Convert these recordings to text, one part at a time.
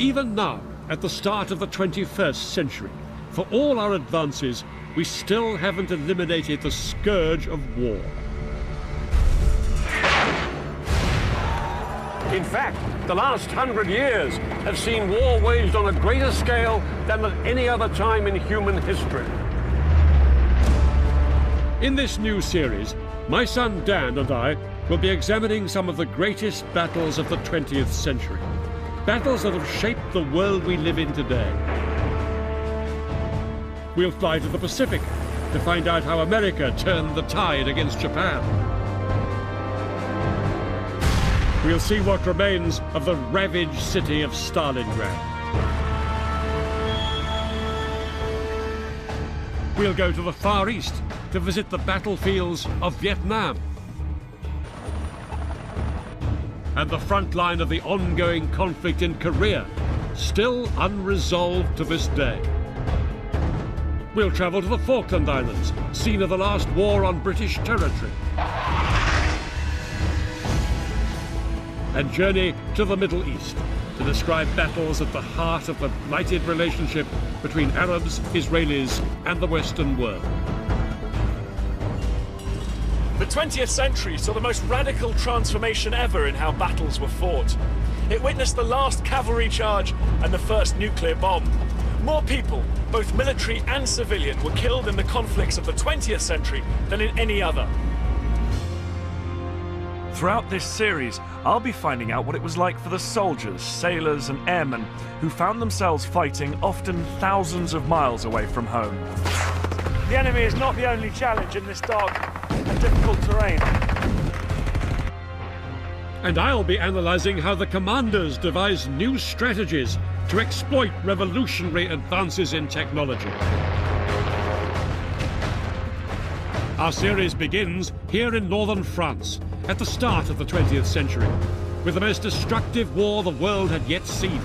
Even now, at the start of the 21st century, for all our advances, we still haven't eliminated the scourge of war. In fact, the last 100 years have seen war waged on a greater scale than at any other time in human history. In this new series, my son Dan and I will be examining some of the greatest battles of the 20th century. Battles that have shaped the world we live in today. We'll fly to the Pacific to find out how America turned the tide against Japan. We'll see what remains of the ravaged city of Stalingrad. We'll go to the Far East to visit the battlefields of Vietnam and the front line of the ongoing conflict in Korea, still unresolved to this day. We'll travel to the Falkland Islands, scene of the last war on British territory, and journey to the Middle East to describe battles at the heart of the blighted relationship between Arabs, Israelis, and the Western world. The 20th century saw the most radical transformation ever in how battles were fought. It witnessed the last cavalry charge and the first nuclear bomb. More people, both military and civilian, were killed in the conflicts of the 20th century than in any other. Throughout this series, I'll be finding out what it was like for the soldiers, sailors and airmen who found themselves fighting often thousands of miles away from home. The enemy is not the only challenge in this dark and difficult terrain. And I'll be analysing how the commanders devised new strategies to exploit revolutionary advances in technology. Our series begins here in northern France, at the start of the 20th century, with the most destructive war the world had yet seen.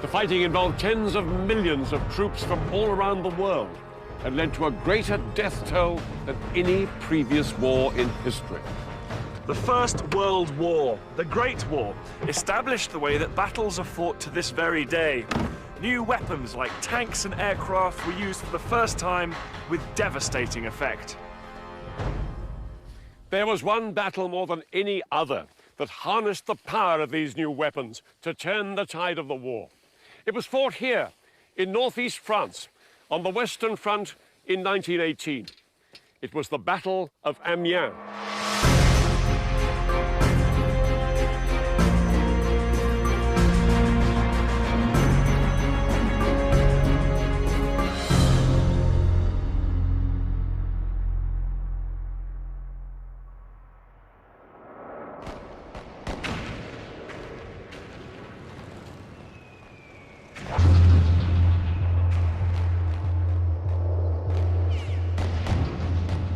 The fighting involved tens of millions of troops from all around the world and led to a greater death toll than any previous war in history. The First World War, the Great War, established the way that battles are fought to this very day. New weapons like tanks and aircraft were used for the first time with devastating effect. There was one battle more than any other that harnessed the power of these new weapons to turn the tide of the war. It was fought here in northeast France on the Western Front in 1918. It was the Battle of Amiens.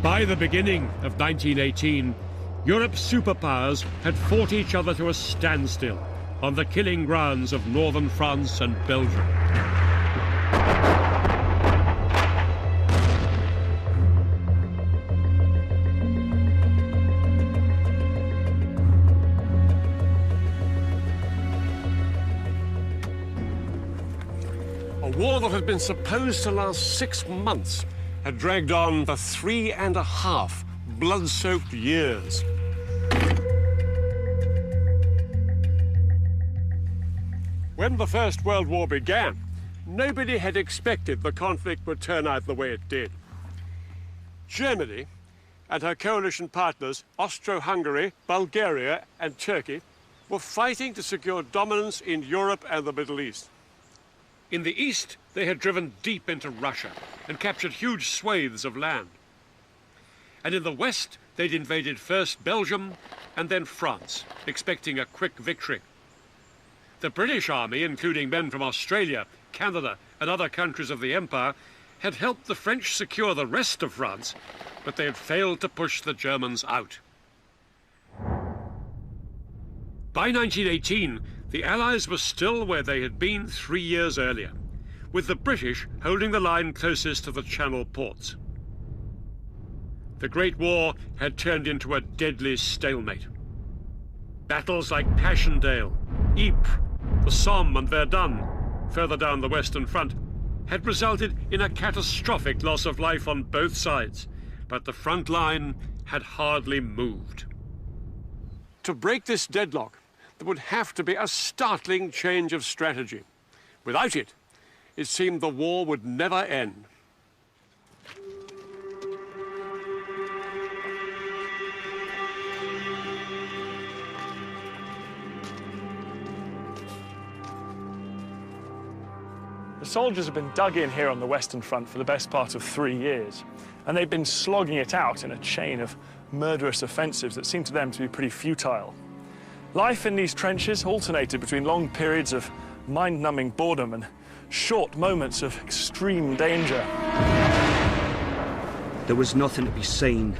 By the beginning of 1918, Europe's superpowers had fought each other to a standstill on the killing grounds of northern France and Belgium. A war that had been supposed to last 6 months had dragged on for 3.5 blood-soaked years. When the First World War began, nobody had expected the conflict would turn out the way it did. Germany and her coalition partners, Austro-Hungary, Bulgaria and Turkey, were fighting to secure dominance in Europe and the Middle East. In the east, they had driven deep into Russia and captured huge swathes of land. And in the west, they'd invaded first Belgium and then France, expecting a quick victory. The British army, including men from Australia, Canada, and other countries of the Empire, had helped the French secure the rest of France, but they had failed to push the Germans out. By 1918, the Allies were still where they had been 3 years earlier, with the British holding the line closest to the Channel ports. The Great War had turned into a deadly stalemate. Battles like Passchendaele, Ypres, The Somme and Verdun, further down the Western Front, had resulted in a catastrophic loss of life on both sides, but the front line had hardly moved. To break this deadlock, there would have to be a startling change of strategy. Without it, it seemed the war would never end. The soldiers have been dug in here on the Western Front for the best part of 3 years, and they've been slogging it out in a chain of murderous offensives that seem to them to be pretty futile. Life in these trenches alternated between long periods of mind-numbing boredom and short moments of extreme danger. There was nothing to be seen,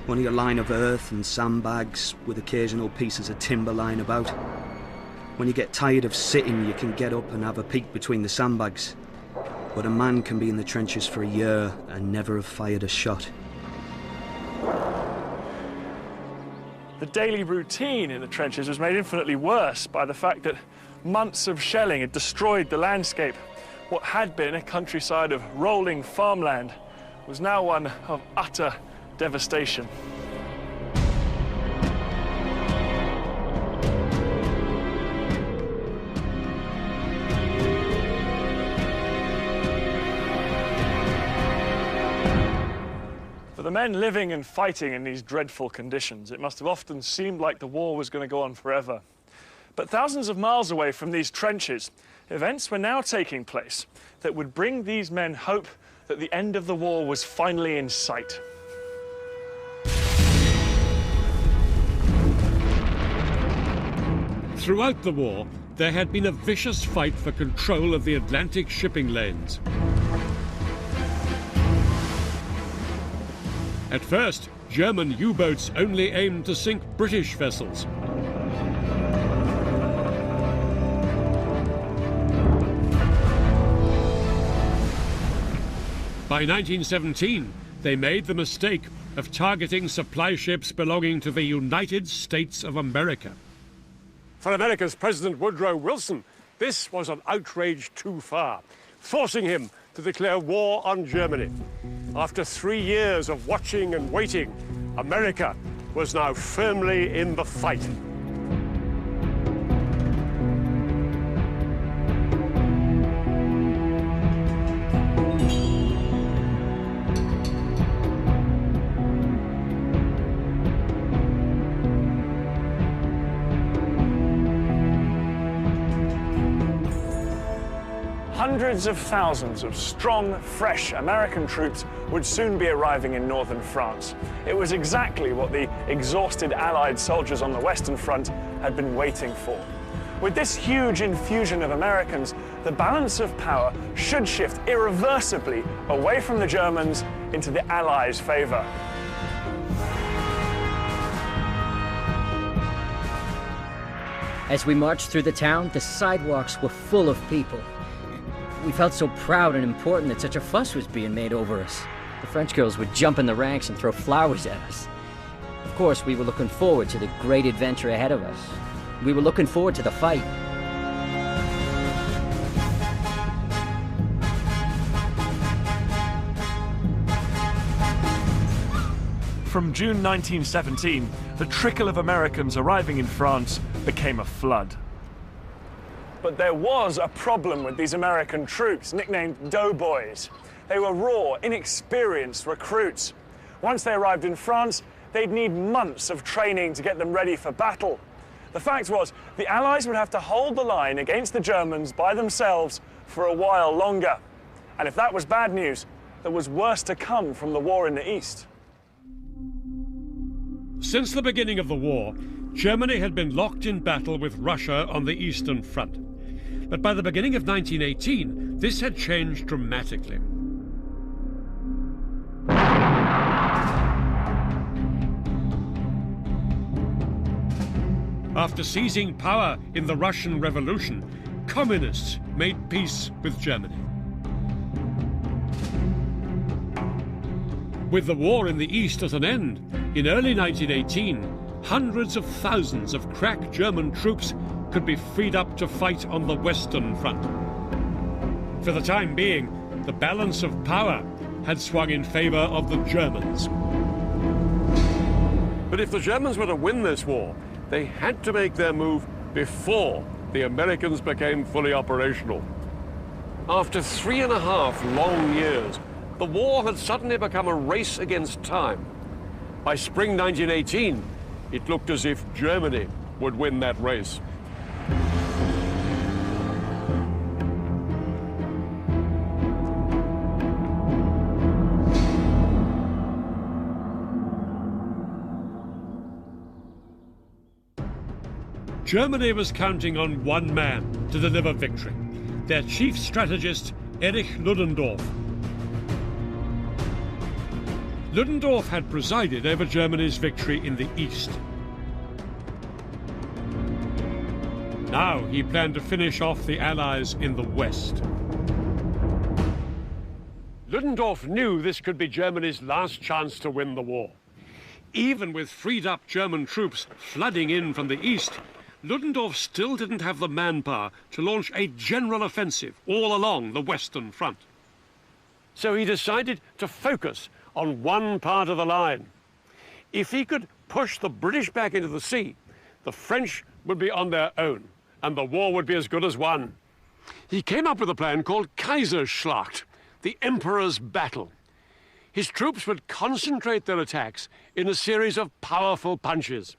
only a line of earth and sandbags with occasional pieces of timber lying about. When you get tired of sitting, you can get up and have a peek between the sandbags. But a man can be in the trenches for a year and never have fired a shot. The daily routine in the trenches was made infinitely worse by the fact that months of shelling had destroyed the landscape. What had been a countryside of rolling farmland was now one of utter devastation. For the men living and fighting in these dreadful conditions, it must have often seemed like the war was going to go on forever. But thousands of miles away from these trenches, events were now taking place that would bring these men hope that the end of the war was finally in sight. Throughout the war, there had been a vicious fight for control of the Atlantic shipping lanes. At first, German U-boats only aimed to sink British vessels. By 1917, they made the mistake of targeting supply ships belonging to the United States of America. For America's President Woodrow Wilson, this was an outrage too far, forcing him to declare war on Germany. After 3 years of watching and waiting, America was now firmly in the fight. Hundreds of thousands of strong, fresh American troops would soon be arriving in northern France. It was exactly what the exhausted Allied soldiers on the Western Front had been waiting for. With this huge infusion of Americans, the balance of power should shift irreversibly away from the Germans into the Allies' favor. As we marched through the town, the sidewalks were full of people. We felt so proud and important that such a fuss was being made over us. The French girls would jump in the ranks and throw flowers at us. Of course, we were looking forward to the great adventure ahead of us. We were looking forward to the fight. From June 1917, the trickle of Americans arriving in France became a flood. But there was a problem with these American troops, nicknamed doughboys. They were raw, inexperienced recruits. Once they arrived in France, they'd need months of training to get them ready for battle. The fact was, the Allies would have to hold the line against the Germans by themselves for a while longer. And if that was bad news, there was worse to come from the war in the East. Since the beginning of the war, Germany had been locked in battle with Russia on the Eastern Front. But by the beginning of 1918, this had changed dramatically. After seizing power in the Russian Revolution, communists made peace with Germany. With the war in the East at an end, in early 1918, hundreds of thousands of crack German troops could be freed up to fight on the Western Front. For the time being, the balance of power had swung in favour of the Germans. But if the Germans were to win this war, they had to make their move before the Americans became fully operational. After 3.5 long years, the war had suddenly become a race against time. By spring 1918, it looked as if Germany would win that race. Germany was counting on one man to deliver victory, their chief strategist, Erich Ludendorff. Ludendorff had presided over Germany's victory in the East. Now he planned to finish off the Allies in the West. Ludendorff knew this could be Germany's last chance to win the war. Even with freed-up German troops flooding in from the East, Ludendorff still didn't have the manpower to launch a general offensive all along the Western Front. So he decided to focus on one part of the line. If he could push the British back into the sea, the French would be on their own, and the war would be as good as won. He came up with a plan called Kaiserschlacht, the Emperor's Battle. His troops would concentrate their attacks in a series of powerful punches.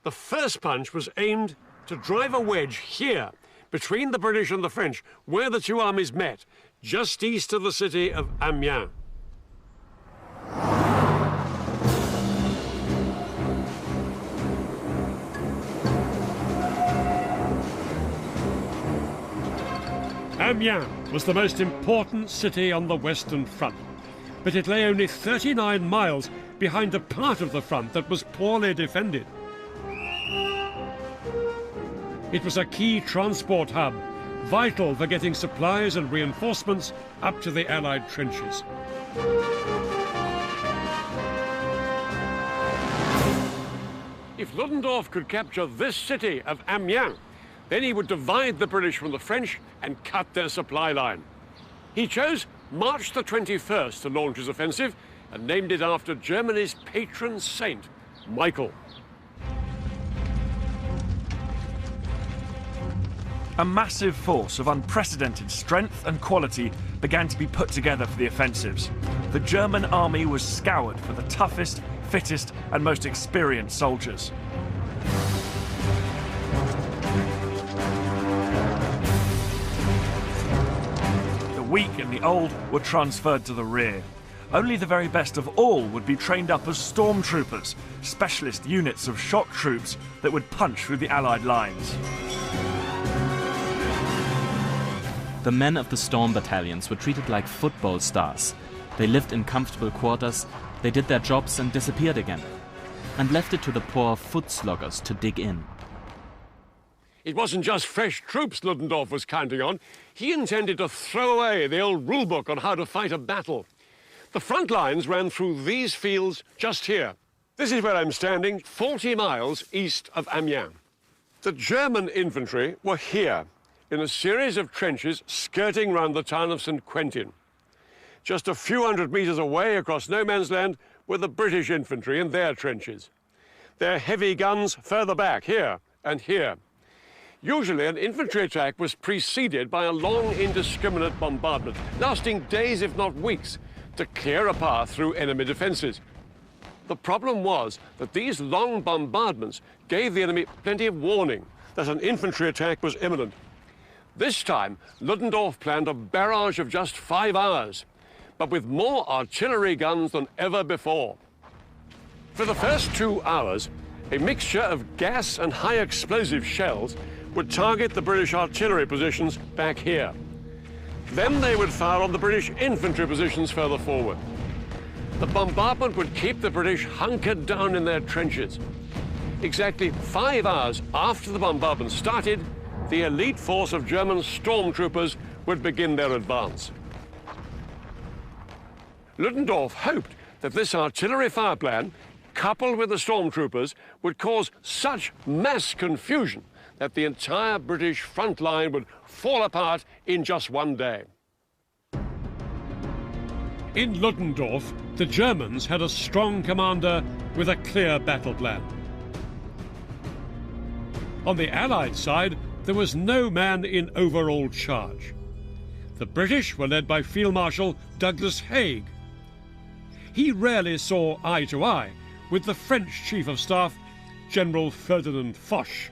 The first punch was aimed to drive a wedge here, between the British and the French, where the two armies met, just east of the city of Amiens. Amiens was the most important city on the Western Front, but it lay only 39 miles behind a part of the front that was poorly defended. It was a key transport hub, vital for getting supplies and reinforcements up to the Allied trenches. If Ludendorff could capture this city of Amiens, then he would divide the British from the French and cut their supply line. He chose March the 21st to launch his offensive and named it after Germany's patron saint, Michael. A massive force of unprecedented strength and quality began to be put together for the offensives. The German army was scoured for the toughest, fittest, and most experienced soldiers. The weak and the old were transferred to the rear. Only the very best of all would be trained up as stormtroopers, specialist units of shock troops that would punch through the Allied lines. The men of the storm battalions were treated like football stars. They lived in comfortable quarters, they did their jobs and disappeared again, and left it to the poor foot sloggers to dig in. It wasn't just fresh troops Ludendorff was counting on. He intended to throw away the old rulebook on how to fight a battle. The front lines ran through these fields just here. This is where I'm standing, 40 miles east of Amiens. The German infantry were here, in a series of trenches skirting round the town of St. Quentin. Just a few hundred meters away across no man's land were the British infantry in their trenches. Their heavy guns further back, here and here. Usually an infantry attack was preceded by a long indiscriminate bombardment, lasting days if not weeks, to clear a path through enemy defences. The problem was that these long bombardments gave the enemy plenty of warning that an infantry attack was imminent. This time, Ludendorff planned a barrage of just 5 hours, but with more artillery guns than ever before. For the first 2 hours, a mixture of gas and high explosive shells would target the British artillery positions back here. Then they would fire on the British infantry positions further forward. The bombardment would keep the British hunkered down in their trenches. Exactly 5 hours after the bombardment started, the elite force of German stormtroopers would begin their advance. Ludendorff hoped that this artillery fire plan, coupled with the stormtroopers, would cause such mass confusion that the entire British front line would fall apart in just one day. In Ludendorff, the Germans had a strong commander with a clear battle plan. On the Allied side, there was no man in overall charge. The British were led by Field Marshal Douglas Haig. He rarely saw eye to eye with the French Chief of Staff, General Ferdinand Foch.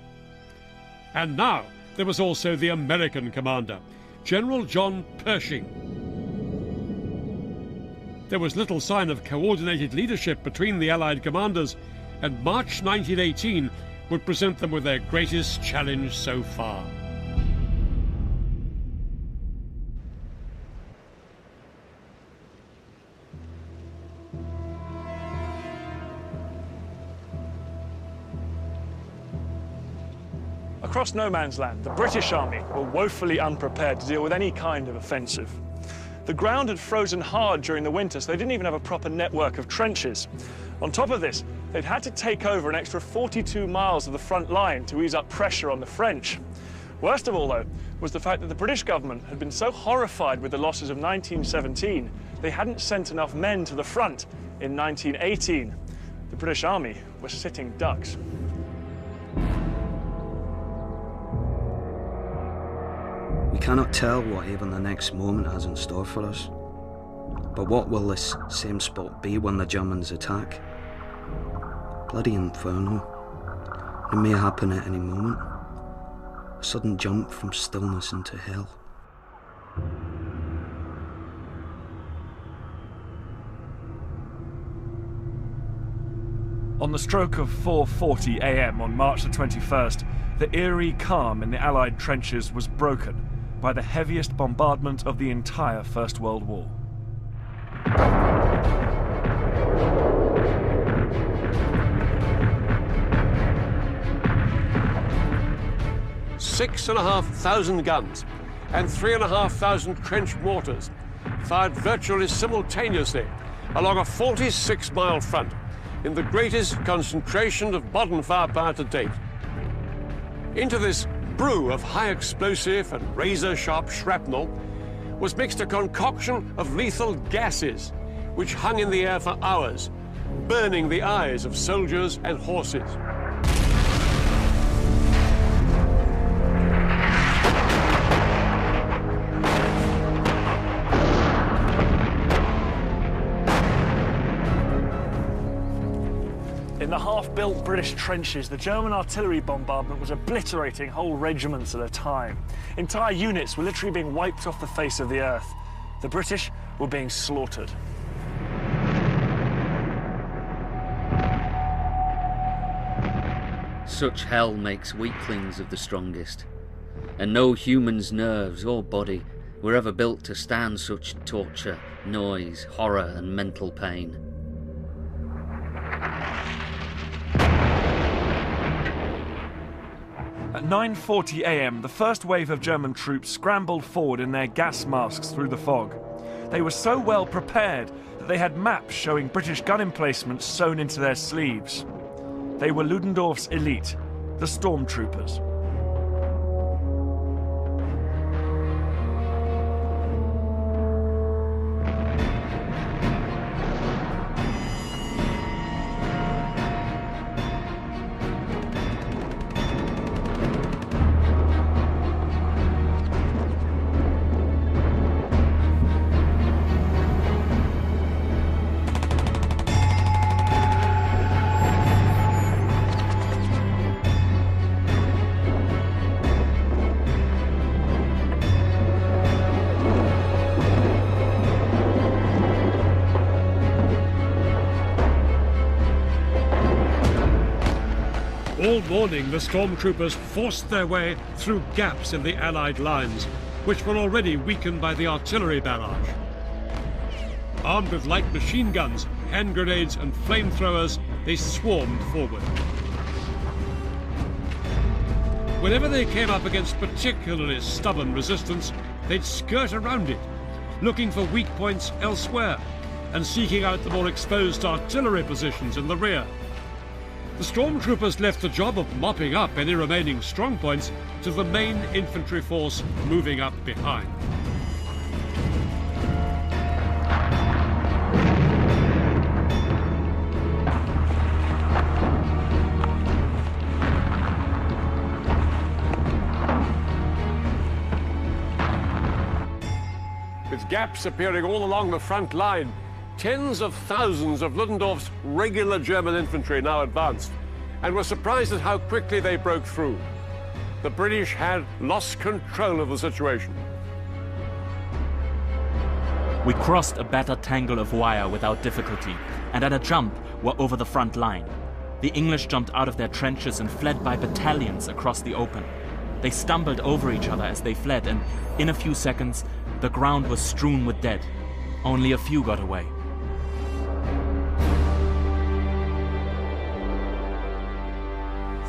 And now there was also the American commander, General John Pershing. There was little sign of coordinated leadership between the Allied commanders, and March 1918 would present them with their greatest challenge so far. Across no man's land, the British Army were woefully unprepared to deal with any kind of offensive. The ground had frozen hard during the winter, so they didn't even have a proper network of trenches. On top of this, they'd had to take over an extra 42 miles of the front line to ease up pressure on the French. Worst of all, though, was the fact that the British government had been so horrified with the losses of 1917, they hadn't sent enough men to the front in 1918. The British Army was sitting ducks. We cannot tell what even the next moment has in store for us. But what will this same spot be when the Germans attack? Bloody inferno. It may happen at any moment. A sudden jump from stillness into hell. On the stroke of 4:40 a.m. on March the 21st, the eerie calm in the Allied trenches was broken by the heaviest bombardment of the entire First World War. Six and a half thousand guns and 3,500 trench mortars fired virtually simultaneously along a 46-mile front in the greatest concentration of modern firepower to date. Into this brew of high explosive and razor-sharp shrapnel was mixed a concoction of lethal gases which hung in the air for hours, burning the eyes of soldiers and horses. In the half-built British trenches, the German artillery bombardment was obliterating whole regiments at a time. Entire units were literally being wiped off the face of the earth. The British were being slaughtered. Such hell makes weaklings of the strongest, and no human's nerves or body were ever built to stand such torture, noise, horror, and mental pain. At 9:40 a.m, the first wave of German troops scrambled forward in their gas masks through the fog. They were so well prepared that they had maps showing British gun emplacements sewn into their sleeves. They were Ludendorff's elite, the stormtroopers. All morning, the stormtroopers forced their way through gaps in the Allied lines, which were already weakened by the artillery barrage. Armed with light machine guns, hand grenades and flamethrowers, they swarmed forward. Whenever they came up against particularly stubborn resistance, they'd skirt around it, looking for weak points elsewhere and seeking out the more exposed artillery positions in the rear. The stormtroopers left the job of mopping up any remaining strong points to the main infantry force moving up behind. With gaps appearing all along the front line, tens of thousands of Ludendorff's regular German infantry now advanced, and were surprised at how quickly they broke through. The British had lost control of the situation. We crossed a battered tangle of wire without difficulty, and at a jump were over the front line. The English jumped out of their trenches and fled by battalions across the open. They stumbled over each other as they fled, and in a few seconds, the ground was strewn with dead. Only a few got away.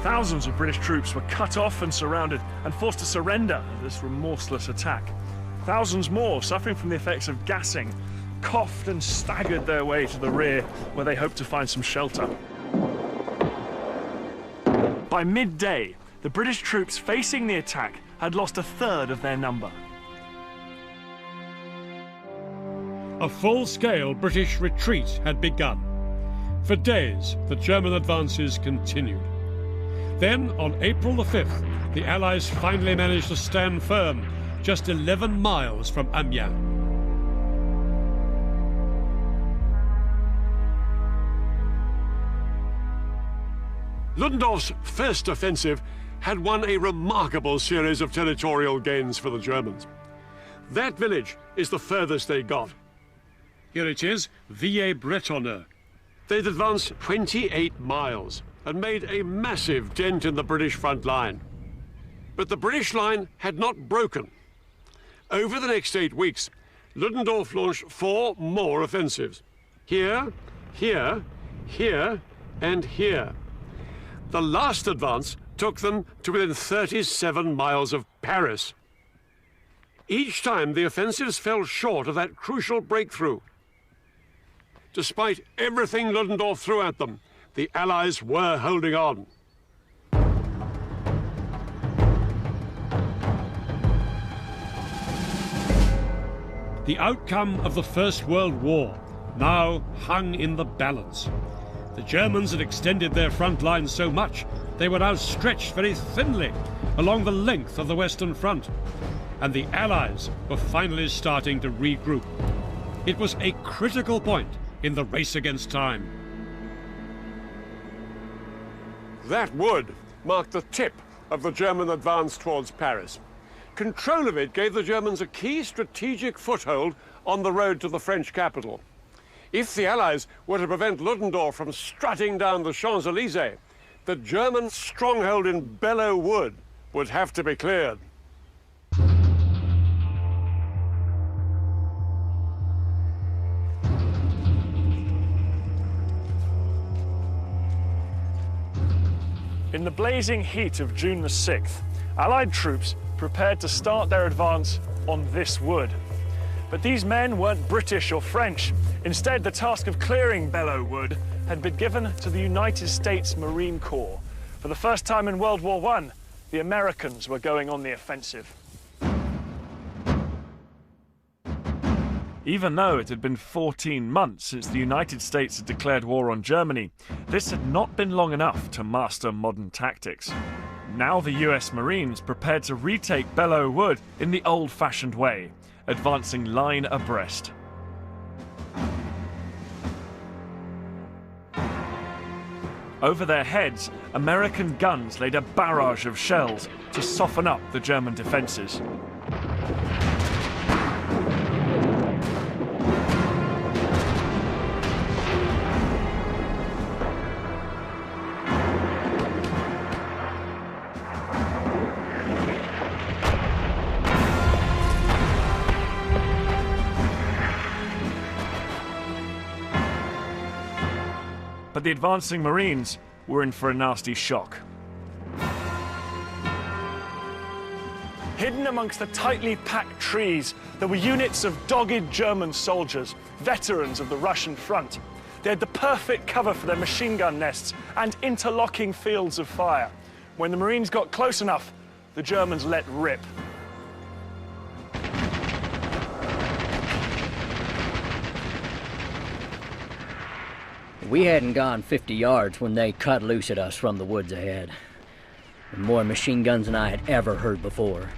Thousands of British troops were cut off and surrounded and forced to surrender at this remorseless attack. Thousands more, suffering from the effects of gassing, coughed and staggered their way to the rear, where they hoped to find some shelter. By midday, the British troops facing the attack had lost a third of their number. A full-scale British retreat had begun. For days, the German advances continued. Then, on April the 5th, the Allies finally managed to stand firm just 11 miles from Amiens. Ludendorff's first offensive had won a remarkable series of territorial gains for the Germans. That village is the furthest they got. Here it is, Villers-Bretonneux. They'd advanced 28 miles and made a massive dent in the British front line. But the British line had not broken. Over the next 8 weeks, Ludendorff launched 4 more offensives. Here, here, here, and here. The last advance took them to within 37 miles of Paris. Each time, the offensives fell short of that crucial breakthrough. Despite everything Ludendorff threw at them, the Allies were holding on. The outcome of the First World War now hung in the balance. The Germans had extended their front lines so much they were now stretched very thinly along the length of the Western Front, and the Allies were finally starting to regroup. It was a critical point in the race against time. That would mark the tip of the German advance towards Paris. Control of it gave the Germans a key strategic foothold on the road to the French capital. If the Allies were to prevent Ludendorff from strutting down the Champs-Élysées, the German stronghold in Belleau Wood would have to be cleared. In the blazing heat of June the 6th, Allied troops prepared to start their advance on this wood. But these men weren't British or French. Instead, the task of clearing Belleau Wood had been given to the United States Marine Corps. For the first time in World War I, the Americans were going on the offensive. Even though it had been 14 months since the United States had declared war on Germany, this had not been long enough to master modern tactics. Now the US Marines prepared to retake Belleau Wood in the old-fashioned way, advancing line abreast. Over their heads, American guns laid a barrage of shells to soften up the German defences. But the advancing Marines were in for a nasty shock. Hidden amongst the tightly packed trees, there were units of dogged German soldiers, veterans of the Russian front. They had the perfect cover for their machine gun nests and interlocking fields of fire. When the Marines got close enough, the Germans let rip. We hadn't gone 50 yards when they cut loose at us from the woods ahead. More machine guns than I had ever heard before.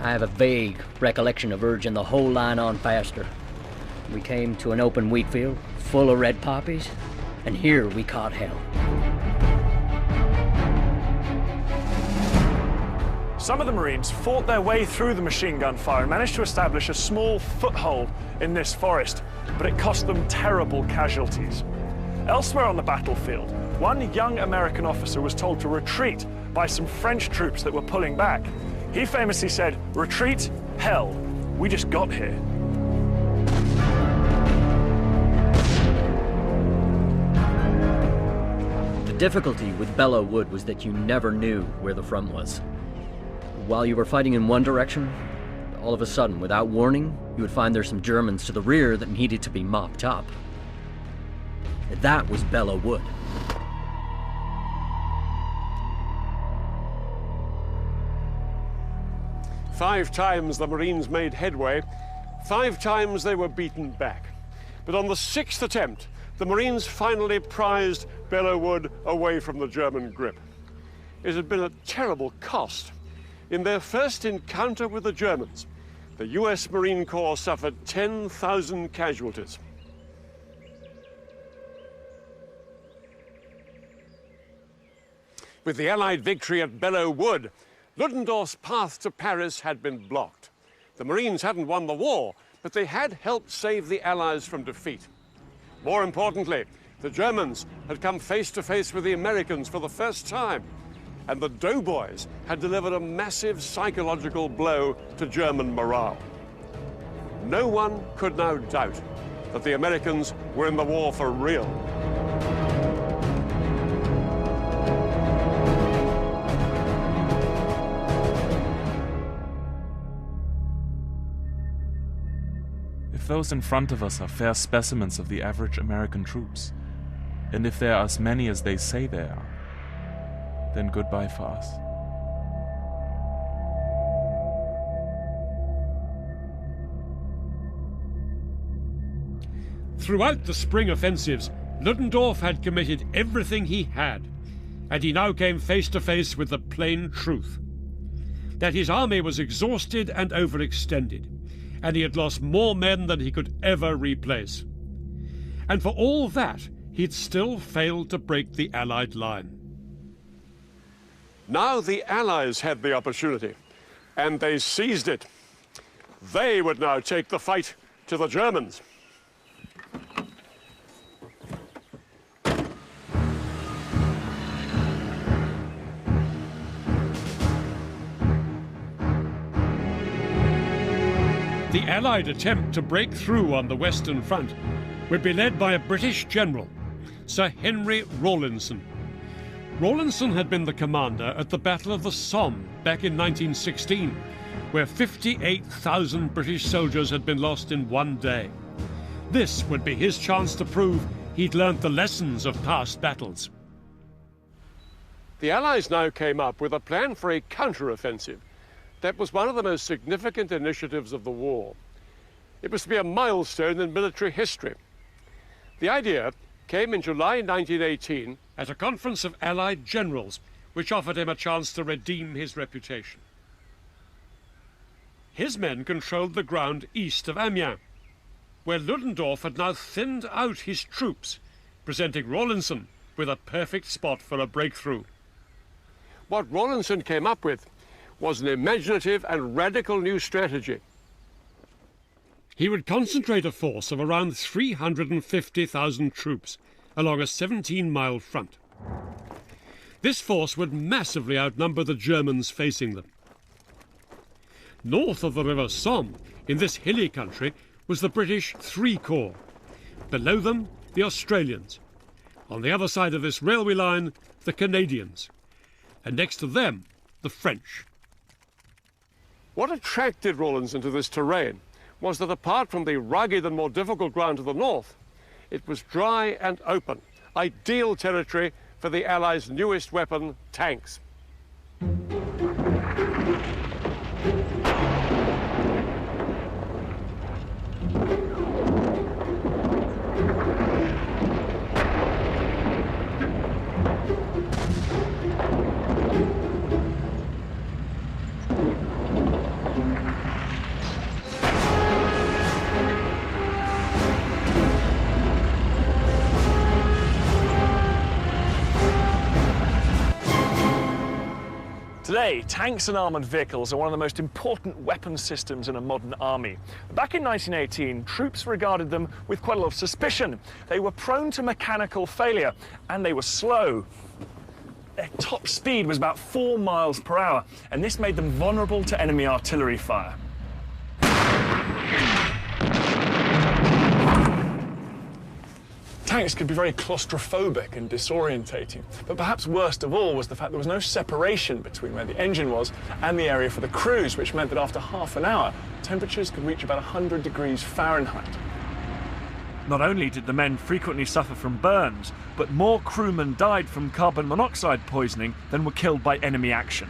I have a vague recollection of urging the whole line on faster. We came to an open wheat field, full of red poppies, and here we caught hell. Some of the Marines fought their way through the machine gun fire and managed to establish a small foothold in this forest, but it cost them terrible casualties. Elsewhere on the battlefield, one young American officer was told to retreat by some French troops that were pulling back. He famously said, "Retreat? Hell, we just got here." The difficulty with Belleau Wood was that you never knew where the front was. While you were fighting in one direction, all of a sudden, without warning, you would find there's some Germans to the rear that needed to be mopped up. That was Belleau Wood. Five times the Marines made headway, 5 times they were beaten back. But on the 6th attempt, the Marines finally prized Belleau Wood away from the German grip. It had been a terrible cost. In their first encounter with the Germans, the US Marine Corps suffered 10,000 casualties. With the Allied victory at Belleau Wood, Ludendorff's path to Paris had been blocked. The Marines hadn't won the war, but they had helped save the Allies from defeat. More importantly, the Germans had come face to face with the Americans for the first time, and the doughboys had delivered a massive psychological blow to German morale. No one could now doubt that the Americans were in the war for real. If those in front of us are fair specimens of the average American troops, and if there are as many as they say there are, then goodbye for us. Throughout the spring offensives, Ludendorff had committed everything he had, and he now came face to face with the plain truth. That his army was exhausted and overextended, and he had lost more men than he could ever replace. And for all that, he'd still failed to break the Allied line. Now the Allies had the opportunity, and they seized it. They would now take the fight to the Germans. The Allied attempt to break through on the Western Front would be led by a British general, Sir Henry Rawlinson. Rawlinson had been the commander at the Battle of the Somme back in 1916, where 58,000 British soldiers had been lost in one day. This would be his chance to prove he'd learnt the lessons of past battles. The Allies now came up with a plan for a counter-offensive that was one of the most significant initiatives of the war. It was to be a milestone in military history. The idea came in July 1918 at a conference of Allied generals, which offered him a chance to redeem his reputation. His men controlled the ground east of Amiens, where Ludendorff had now thinned out his troops, presenting Rawlinson with a perfect spot for a breakthrough. What Rawlinson came up with was an imaginative and radical new strategy. He would concentrate a force of around 350,000 troops along a 17-mile front. This force would massively outnumber the Germans facing them. North of the River Somme, in this hilly country, was the British III Corps. Below them, the Australians. On the other side of this railway line, the Canadians. And next to them, the French. What attracted Rawlinson to this terrain was that apart from the rugged and more difficult ground to the north, It was dry and open, ideal territory for the Allies' newest weapon, tanks. Today, tanks and armoured vehicles are one of the most important weapon systems in a modern army. Back in 1918, troops regarded them with quite a lot of suspicion. They were prone to mechanical failure, and they were slow. Their top speed was about 4 miles per hour, and this made them vulnerable to enemy artillery fire. Tanks could be very claustrophobic and disorientating, but perhaps worst of all was the fact there was no separation between where the engine was and the area for the crews, which meant that after half an hour, temperatures could reach about 100 degrees Fahrenheit. Not only did the men frequently suffer from burns, but more crewmen died from carbon monoxide poisoning than were killed by enemy action.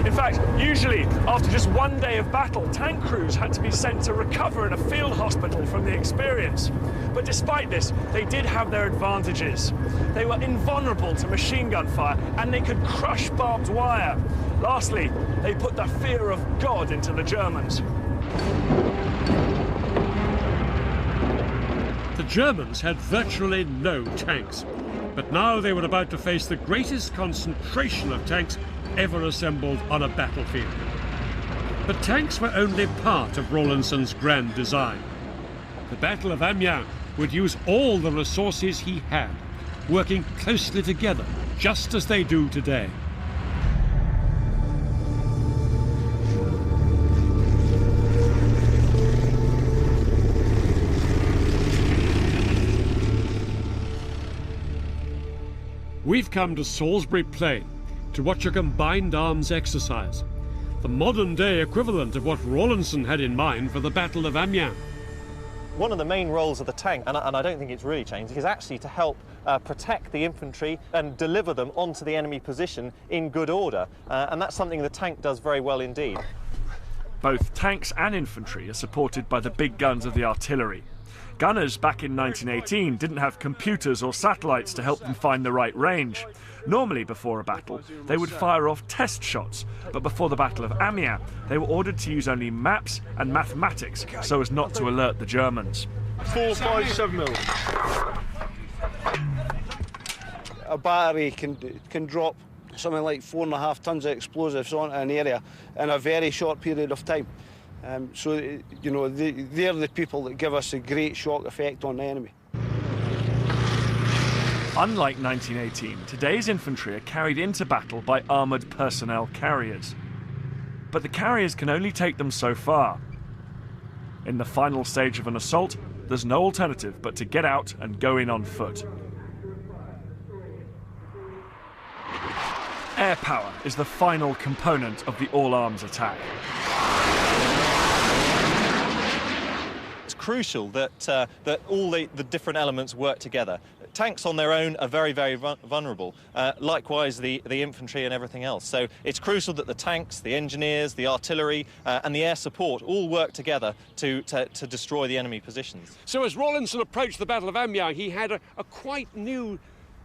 In fact, usually, after just one day of battle, tank crews had to be sent to recover in a field hospital from the experience. But despite this, they did have their advantages. They were invulnerable to machine gun fire, and they could crush barbed wire. Lastly, they put the fear of God into the Germans. The Germans had virtually no tanks, but now they were about to face the greatest concentration of tanks ever assembled on a battlefield. But tanks were only part of Rawlinson's grand design. The Battle of Amiens would use all the resources he had, working closely together, just as they do today. We've come to Salisbury Plain to watch a combined arms exercise, the modern-day equivalent of what Rawlinson had in mind for the Battle of Amiens. One of the main roles of the tank, and I don't think it's really changed, is actually to help protect the infantry and deliver them onto the enemy position in good order. And that's something the tank does very well indeed. Both tanks and infantry are supported by the big guns of the artillery. Gunners back in 1918 didn't have computers or satellites to help them find the right range. Normally, before a battle, they would fire off test shots, but before the Battle of Amiens, they were ordered to use only maps and mathematics so as not to alert the Germans. 4.57mm. A battery can drop something like 4.5 tons of explosives onto an area in a very short period of time. So, you know, they're the people that give us a great shock effect on the enemy. Unlike 1918, today's infantry are carried into battle by armoured personnel carriers. But the carriers can only take them so far. In the final stage of an assault, there's no alternative but to get out and go in on foot. Air power is the final component of the all-arms attack. It's crucial that all the different elements work together. Tanks on their own are very, very vulnerable. Likewise, the infantry and everything else. So it's crucial that the tanks, the engineers, the artillery and the air support all work together to destroy the enemy positions. So as Rawlinson approached the Battle of Amiens, he had a quite new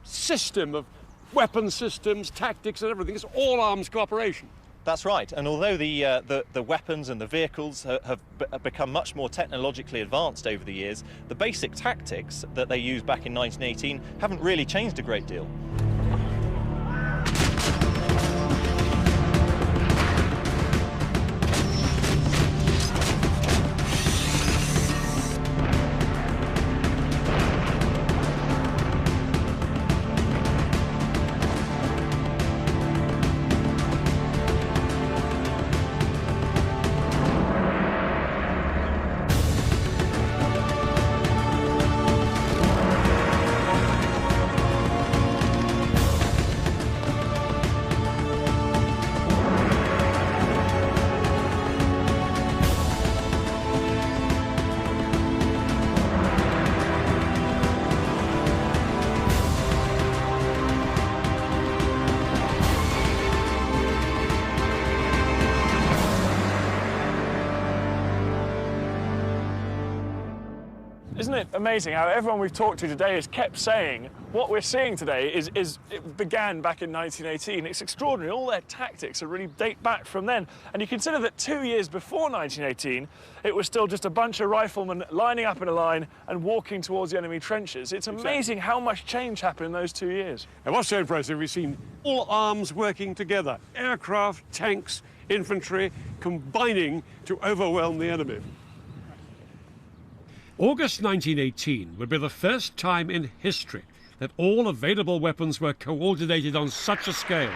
system of weapon systems, tactics and everything. It's all arms cooperation. That's right, and although the weapons and the vehicles have become much more technologically advanced over the years, the basic tactics that they used back in 1918 haven't really changed a great deal. it amazing how everyone we've talked to today has kept saying what we're seeing today it began back in 1918. It's extraordinary. All their tactics really date back from then. And you consider that 2 years before 1918, it was still just a bunch of riflemen lining up in a line and walking towards the enemy trenches. It's amazing how much change happened in those 2 years. And what's so impressive, we've seen all arms working together. Aircraft, tanks, infantry, combining to overwhelm the enemy. August 1918 would be the first time in history that all available weapons were coordinated on such a scale.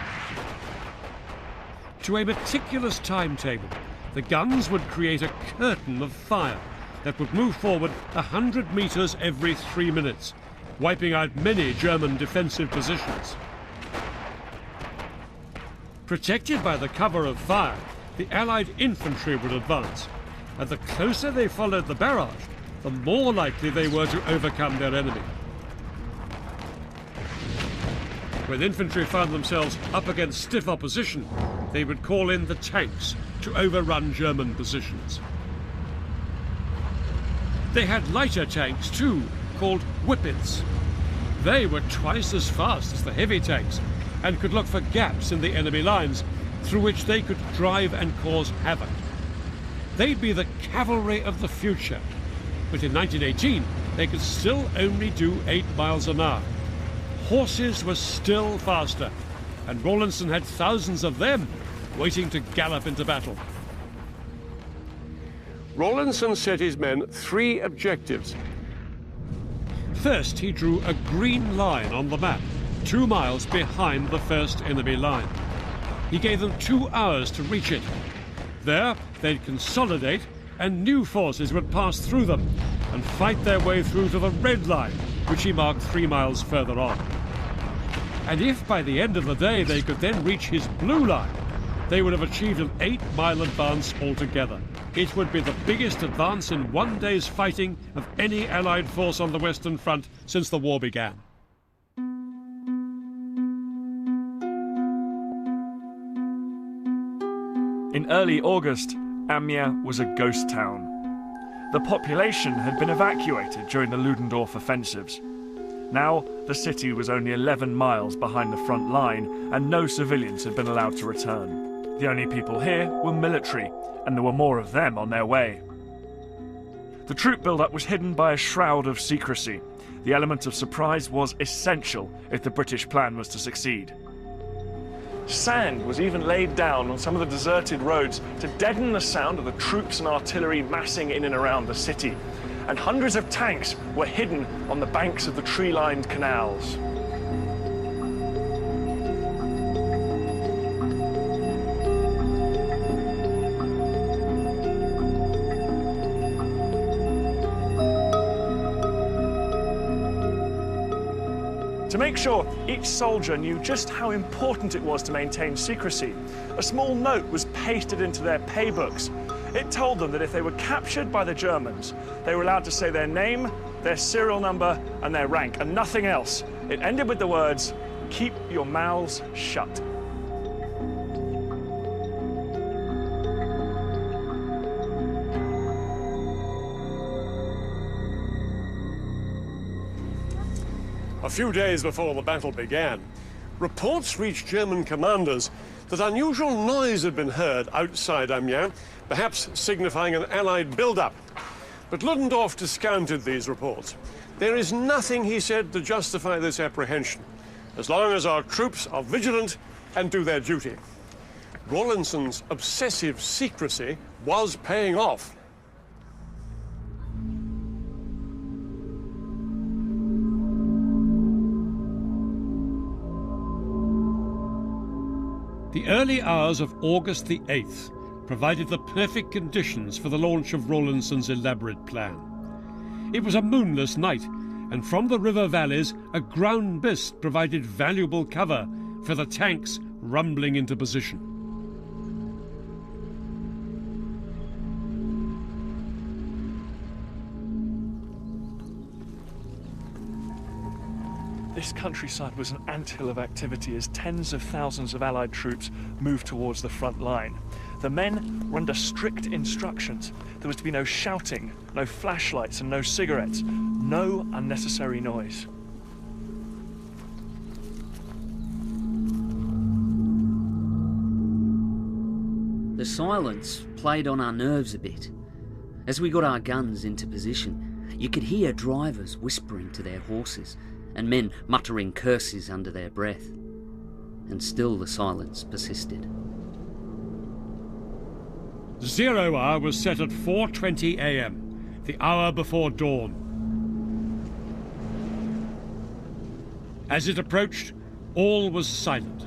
To a meticulous timetable, the guns would create a curtain of fire that would move forward 100 metres every 3 minutes, wiping out many German defensive positions. Protected by the cover of fire, the Allied infantry would advance, and the closer they followed the barrage, the more likely they were to overcome their enemy. When infantry found themselves up against stiff opposition, they would call in the tanks to overrun German positions. They had lighter tanks too, called whippets. They were twice as fast as the heavy tanks and could look for gaps in the enemy lines through which they could drive and cause havoc. They'd be the cavalry of the future. But in 1918, they could still only do 8 miles an hour. Horses were still faster, and Rawlinson had thousands of them waiting to gallop into battle. Rawlinson set his men 3 objectives. First, he drew a green line on the map, 2 miles behind the first enemy line. He gave them 2 hours to reach it. There, they'd consolidate, and new forces would pass through them and fight their way through to the red line, which he marked 3 miles further on. And if by the end of the day they could then reach his blue line, they would have achieved an 8-mile advance altogether. It would be the biggest advance in one day's fighting of any Allied force on the Western Front since the war began. In early August, Amiens was a ghost town. The population had been evacuated during the Ludendorff offensives. Now, the city was only 11 miles behind the front line, and no civilians had been allowed to return. The only people here were military, and there were more of them on their way. The troop build-up was hidden by a shroud of secrecy. The element of surprise was essential if the British plan was to succeed. Sand was even laid down on some of the deserted roads to deaden the sound of the troops and artillery massing in and around the city. And hundreds of tanks were hidden on the banks of the tree-lined canals. To make sure each soldier knew just how important it was to maintain secrecy, a small note was pasted into their pay books. It told them that if they were captured by the Germans, they were allowed to say their name, their serial number, and their rank, and nothing else. It ended with the words, "Keep your mouths shut." A few days before the battle began, reports reached German commanders that unusual noise had been heard outside Amiens, perhaps signifying an Allied build-up. But Ludendorff discounted these reports. There is nothing, he said, to justify this apprehension, as long as our troops are vigilant and do their duty. Rawlinson's obsessive secrecy was paying off. The early hours of August the 8th provided the perfect conditions for the launch of Rawlinson's elaborate plan. It was a moonless night, and from the river valleys, a ground mist provided valuable cover for the tanks rumbling into position. This countryside was an anthill of activity as tens of thousands of Allied troops moved towards the front line. The men were under strict instructions. There was to be no shouting, no flashlights and no cigarettes, no unnecessary noise. The silence played on our nerves a bit. As we got our guns into position, you could hear drivers whispering to their horses and men muttering curses under their breath. And still the silence persisted. 0 hour was set at 4:20 a.m., the hour before dawn. As it approached, all was silent.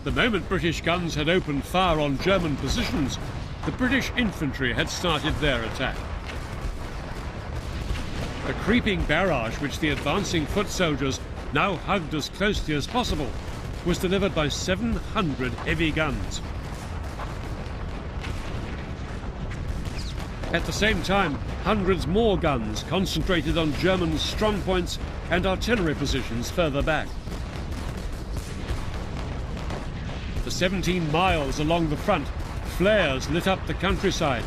The moment British guns had opened fire on German positions, the British infantry had started their attack. The creeping barrage which the advancing foot soldiers now hugged as closely as possible was delivered by 700 heavy guns. At the same time, hundreds more guns concentrated on German strongpoints and artillery positions further back. The 17 miles along the front, flares lit up the countryside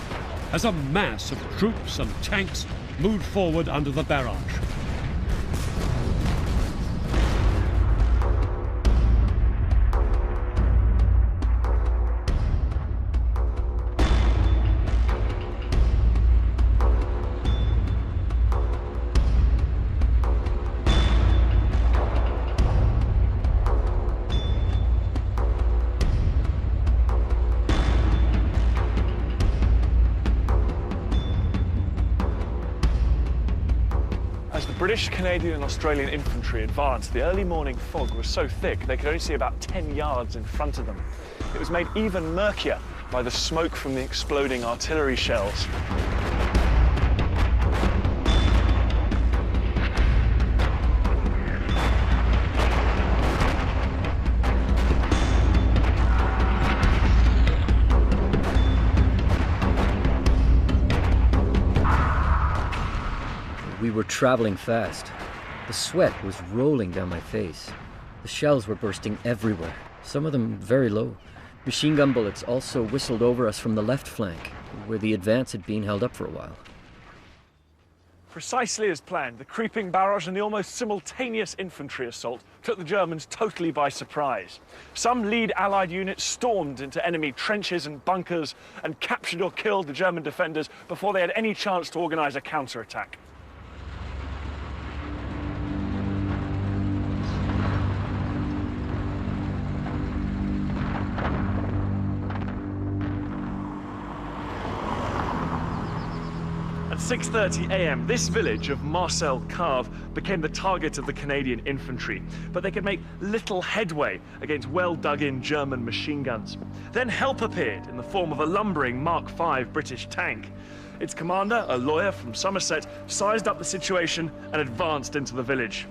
as a mass of troops and tanks moved forward under the barrage. British, Canadian and Australian infantry advanced. The early morning fog was so thick they could only see about 10 yards in front of them. It was made even murkier by the smoke from the exploding artillery shells. We were traveling fast. The sweat was rolling down my face. The shells were bursting everywhere, some of them very low. Machine gun bullets also whistled over us from the left flank, where the advance had been held up for a while. Precisely as planned, the creeping barrage and the almost simultaneous infantry assault took the Germans totally by surprise. Some lead Allied units stormed into enemy trenches and bunkers and captured or killed the German defenders before they had any chance to organize a counterattack. At 6:30 a.m, this village of Marcel Cave became the target of the Canadian infantry, but they could make little headway against well-dug-in German machine guns. Then help appeared in the form of a lumbering Mark V British tank. Its commander, a lawyer from Somerset, sized up the situation and advanced into the village.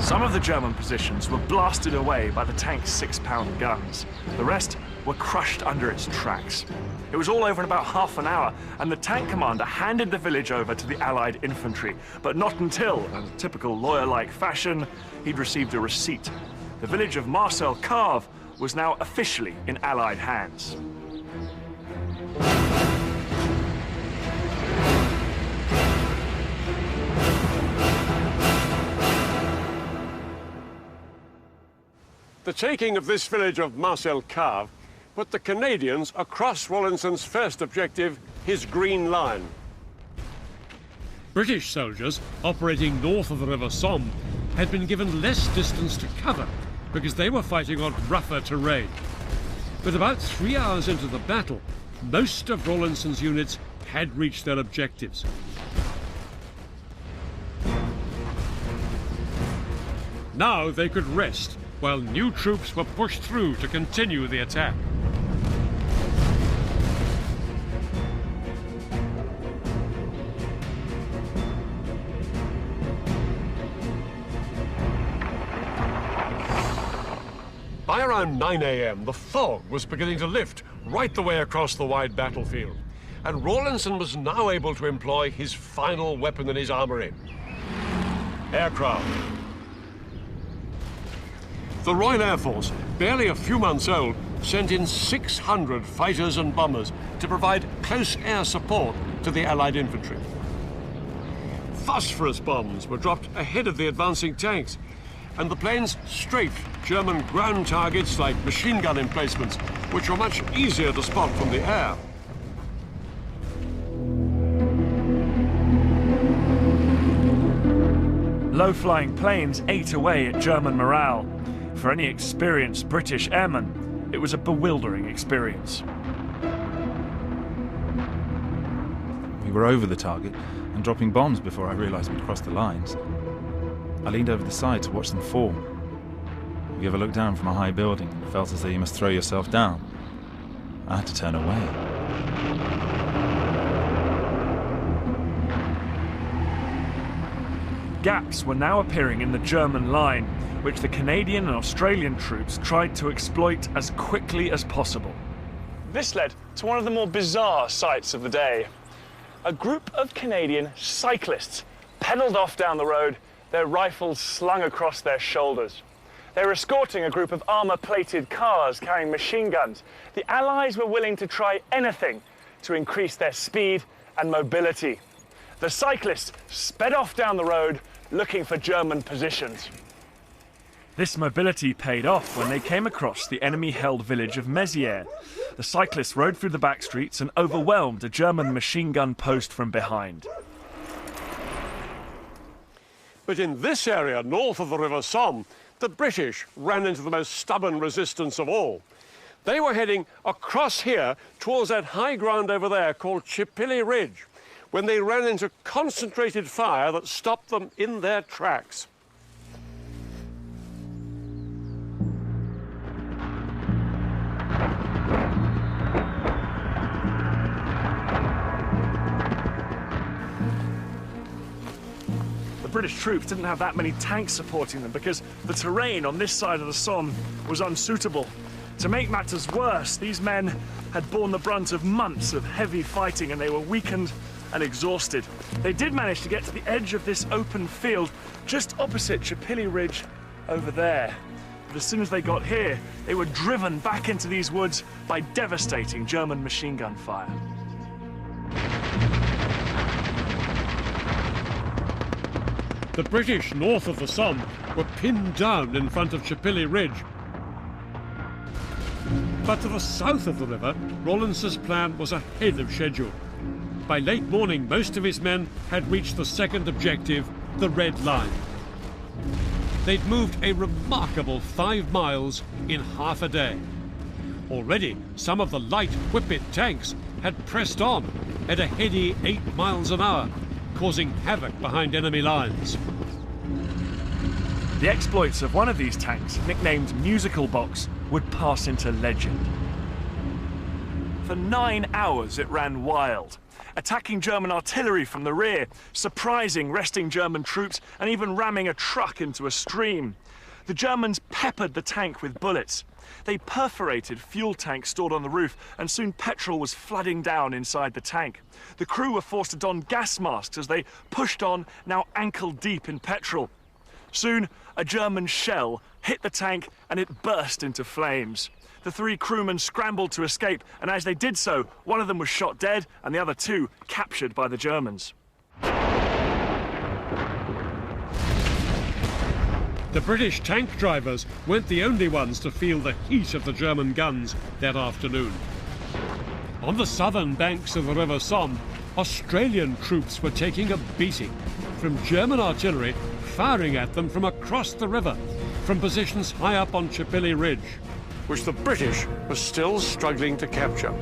Some of the German positions were blasted away by the tank's 6-pound guns. The rest were crushed under its tracks. It was all over in about half an hour, and the tank commander handed the village over to the Allied infantry, but not until, in typical lawyer-like fashion, he'd received a receipt. The village of Marcel Cave was now officially in Allied hands. The taking of this village of Marcel Cave put the Canadians across Rawlinson's first objective, his Green Line. British soldiers operating north of the River Somme had been given less distance to cover because they were fighting on rougher terrain. But about 3 hours into the battle, most of Rawlinson's units had reached their objectives. Now they could rest while new troops were pushed through to continue the attack. By around 9 a.m., the fog was beginning to lift right the way across the wide battlefield, and Rawlinson was now able to employ his final weapon in his armoury: aircraft. The Royal Air Force, barely a few months old, sent in 600 fighters and bombers to provide close air support to the Allied infantry. Phosphorus bombs were dropped ahead of the advancing tanks, and the planes strafed German ground targets like machine gun emplacements, which were much easier to spot from the air. Low-flying planes ate away at German morale. For any experienced British airman, it was a bewildering experience. We were over the target and dropping bombs before I realised we'd crossed the lines. I leaned over the side to watch them fall. You ever look down from a high building and felt as though you must throw yourself down? I had to turn away. Gaps were now appearing in the German line, which the Canadian and Australian troops tried to exploit as quickly as possible. This led to one of the more bizarre sights of the day. A group of Canadian cyclists pedalled off down the road, their rifles slung across their shoulders. They were escorting a group of armour-plated cars carrying machine guns. The Allies were willing to try anything to increase their speed and mobility. The cyclists sped off down the road, looking for German positions. This mobility paid off when they came across the enemy-held village of Mézières. The cyclists rode through the back streets and overwhelmed a German machine gun post from behind. But in this area north of the River Somme, the British ran into the most stubborn resistance of all. They were heading across here towards that high ground over there called Chipilly Ridge, when they ran into concentrated fire that stopped them in their tracks. The British troops didn't have that many tanks supporting them because the terrain on this side of the Somme was unsuitable. To make matters worse, these men had borne the brunt of months of heavy fighting and they were weakened and exhausted. They did manage to get to the edge of this open field just opposite Chipilly Ridge over there. But as soon as they got here, they were driven back into these woods by devastating German machine gun fire. The British north of the Somme were pinned down in front of Chipilly Ridge. But to the south of the river, Rawlinson's plan was ahead of schedule. By late morning, most of his men had reached the second objective, the Red Line. They'd moved a remarkable 5 miles in half a day. Already, some of the light Whippet tanks had pressed on at a heady 8 miles an hour, causing havoc behind enemy lines. The exploits of one of these tanks, nicknamed Musical Box, would pass into legend. For 9 hours it ran wild, attacking German artillery from the rear, surprising resting German troops, and even ramming a truck into a stream. The Germans peppered the tank with bullets. They perforated fuel tanks stored on the roof, and soon petrol was flooding down inside the tank. The crew were forced to don gas masks as they pushed on, now ankle deep in petrol. Soon, a German shell hit the tank and it burst into flames. The 3 crewmen scrambled to escape, and as they did so, one of them was shot dead and the other 2 captured by the Germans. The British tank drivers weren't the only ones to feel the heat of the German guns that afternoon. On the southern banks of the River Somme, Australian troops were taking a beating from German artillery firing at them from across the river, from positions high up on Chipilly Ridge, which the British were still struggling to capture.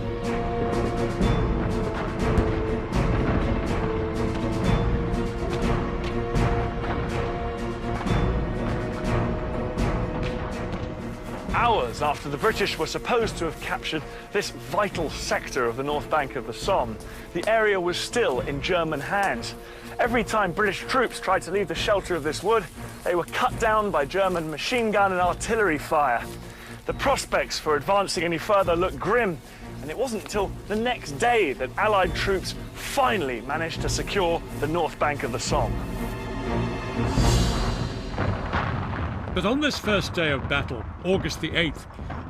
Hours after the British were supposed to have captured this vital sector of the north bank of the Somme, the area was still in German hands. Every time British troops tried to leave the shelter of this wood, they were cut down by German machine gun and artillery fire. The prospects for advancing any further looked grim, and it wasn't until the next day that Allied troops finally managed to secure the north bank of the Somme. But on this first day of battle, August the 8th,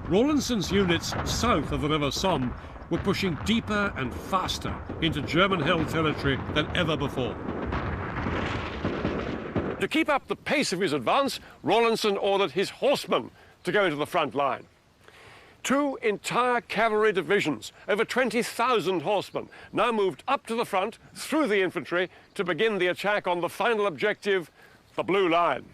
Rawlinson's units south of the River Somme were pushing deeper and faster into German-held territory than ever before. To keep up the pace of his advance, Rawlinson ordered his horsemen to go into the front line. 2 entire cavalry divisions, over 20,000 horsemen, now moved up to the front through the infantry to begin the attack on the final objective, the Blue Line.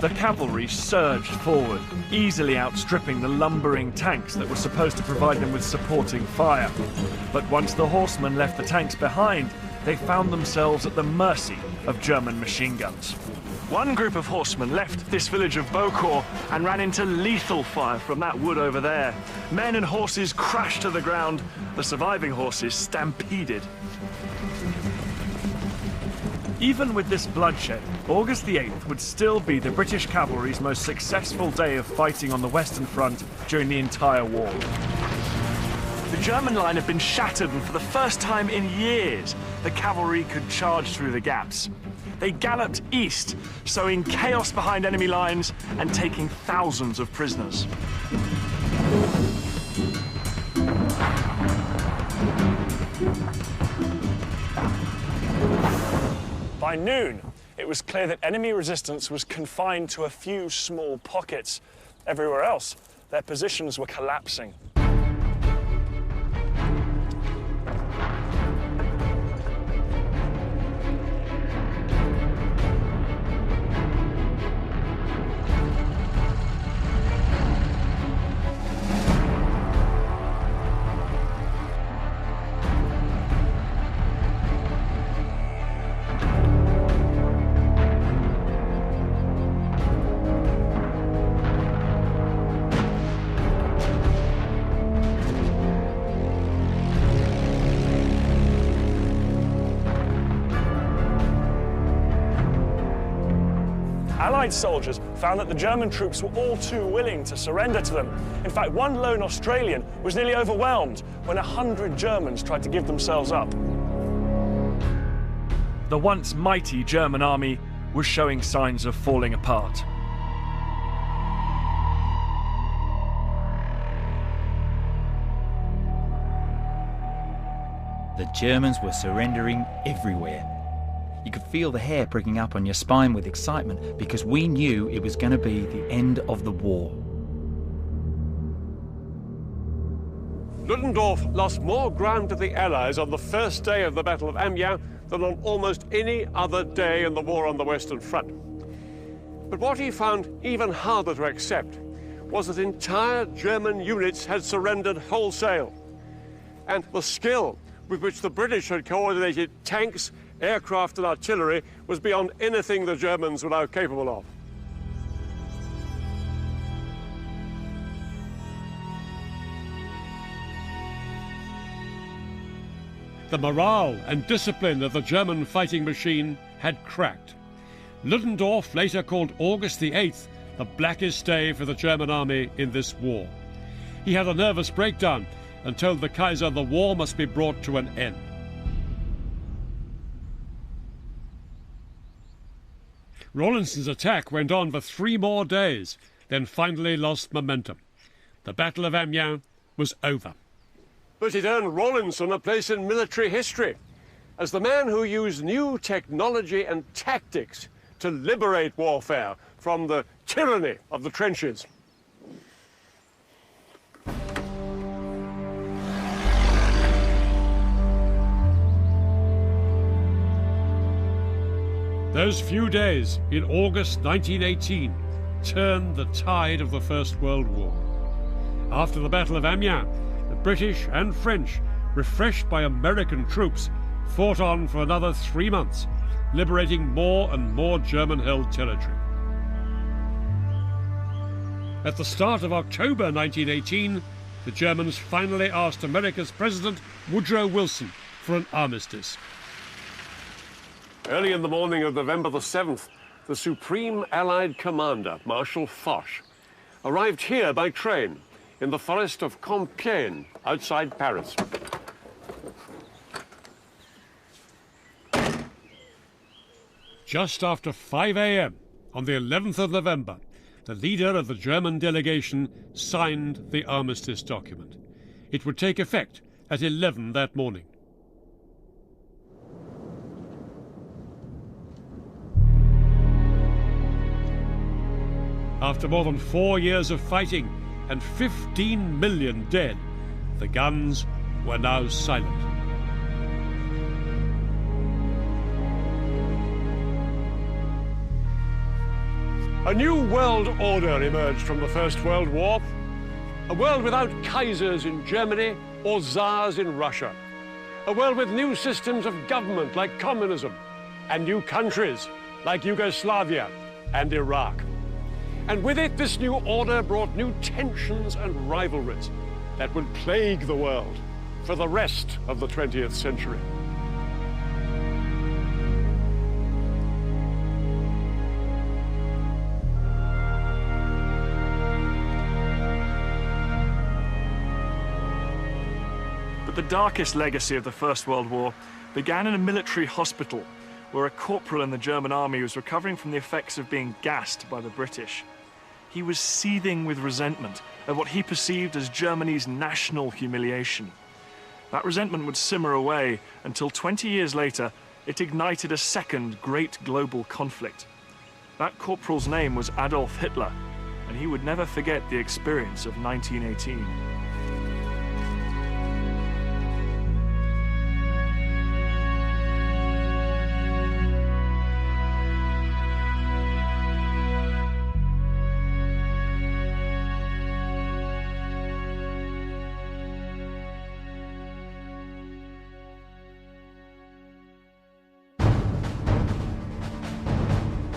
The cavalry surged forward, easily outstripping the lumbering tanks that were supposed to provide them with supporting fire. But once the horsemen left the tanks behind, they found themselves at the mercy of German machine guns. One group of horsemen left this village of Beaucourt and ran into lethal fire from that wood over there. Men and horses crashed to the ground, the surviving horses stampeded. Even with this bloodshed, August the 8th would still be the British cavalry's most successful day of fighting on the Western Front during the entire war. The German line had been shattered, and for the first time in years, the cavalry could charge through the gaps. They galloped east, sowing chaos behind enemy lines and taking thousands of prisoners. By noon, it was clear that enemy resistance was confined to a few small pockets. Everywhere else, their positions were collapsing. Allied soldiers found that the German troops were all too willing to surrender to them. In fact, one lone Australian was nearly overwhelmed when 100 Germans tried to give themselves up. The once mighty German army was showing signs of falling apart. The Germans were surrendering everywhere. You could feel the hair pricking up on your spine with excitement because we knew it was going to be the end of the war. Ludendorff lost more ground to the Allies on the first day of the Battle of Amiens than on almost any other day in the war on the Western Front. But what he found even harder to accept was that entire German units had surrendered wholesale, and the skill with which the British had coordinated tanks, aircraft and artillery was beyond anything the Germans were now capable of. The morale and discipline of the German fighting machine had cracked. Ludendorff later called August the 8th the blackest day for the German army in this war. He had a nervous breakdown and told the Kaiser the war must be brought to an end. Rawlinson's attack went on for 3 more days, then finally lost momentum. The Battle of Amiens was over. But it earned Rawlinson a place in military history as the man who used new technology and tactics to liberate warfare from the tyranny of the trenches. Those few days in August 1918 turned the tide of the First World War. After the Battle of Amiens, the British and French, refreshed by American troops, fought on for another 3 months, liberating more and more German-held territory. At the start of October 1918, the Germans finally asked America's President Woodrow Wilson for an armistice. Early in the morning of November the 7th, the Supreme Allied Commander, Marshal Foch, arrived here by train in the forest of Compiègne, outside Paris. Just after 5 a.m. on the 11th of November, the leader of the German delegation signed the armistice document. It would take effect at 11 that morning. After more than 4 years of fighting and 15 million dead, the guns were now silent. A new world order emerged from the First World War. A world without Kaisers in Germany or Tsars in Russia. A world with new systems of government like communism and new countries like Yugoslavia and Iraq. And with it, this new order brought new tensions and rivalries that would plague the world for the rest of the 20th century. But the darkest legacy of the First World War began in a military hospital where a corporal in the German army was recovering from the effects of being gassed by the British. He was seething with resentment at what he perceived as Germany's national humiliation. That resentment would simmer away until 20 years later, it ignited a second great global conflict. That corporal's name was Adolf Hitler, and he would never forget the experience of 1918.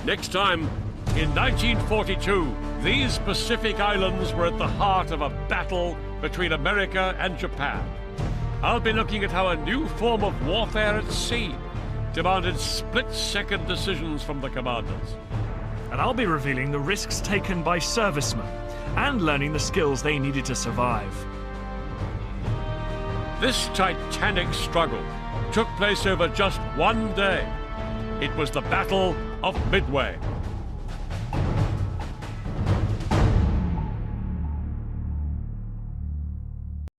Next time, in 1942, these Pacific islands were at the heart of a battle between America and Japan. I'll be looking at how a new form of warfare at sea demanded split-second decisions from the commanders. And I'll be revealing the risks taken by servicemen and learning the skills they needed to survive. This titanic struggle took place over just one day. It was the Battle of Midway.